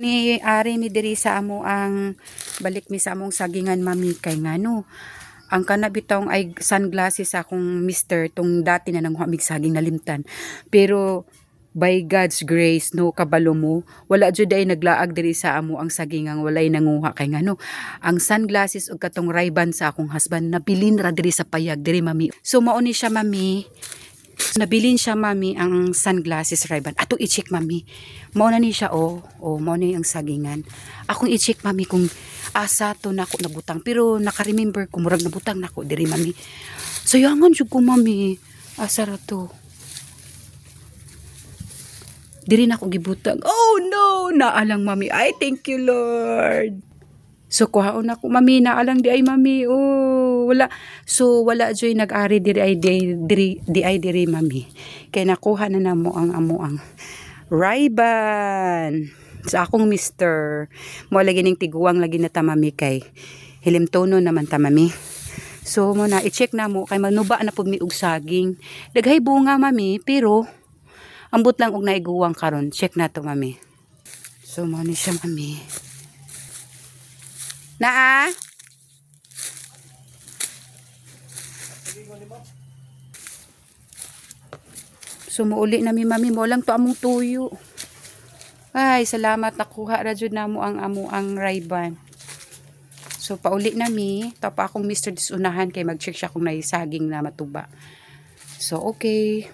Ni ari mi diri sa amo ang balik mi sa among sagingan mami kay ngano. Ang kana bitawng ay sunglasses akong mister tong dati na nanghuha mig saging nalimtan. Pero by God's grace no kabalo mo wala jud ay naglaag diri sa amo ang sagingang walay nanguha kay ngano. Ang sunglasses ug katong Ray-Ban sa akong husband nabilin ra diri sa payag diri mami. So mao ni siya mami. Nabilin siya mami ang sunglasses Ray-Ban. Ato i-check mami. Mao na ni siya mao na ang sagingan. Akong i-check mami kung asa to nako nabutang pero naka-remember ko murag nabutang nako diri mami. Sayangan jud ko mami. Asa ra to? Diri na ako gibutang. Oh no, naalang mami. Ay thank you Lord. So kuhaon ako mami naalang di ay mami. Oh, wala. So wala joy nag-ari diri ay diri mami. Kay nakuha na namo ang amo ang Ray-Ban sa akong mister. Mo lagi ning tiguang lagi na ta mami kay hilimtono naman ta mami. So mo na i-check na mo kay manuba na pud mi og saging. Daghay bunga mami pero ambot lang og naiguwang karon. Check na to mami. So mo ni siya mami. Naa? So muuli na mi mami mo lang to among tuyo. Ay salamat nakuha ra jud namo ang amo ang Ray-Ban. So pauli na mi pa akong mister disunahan kay mag-check siya kung naisaging na matuba. So okay.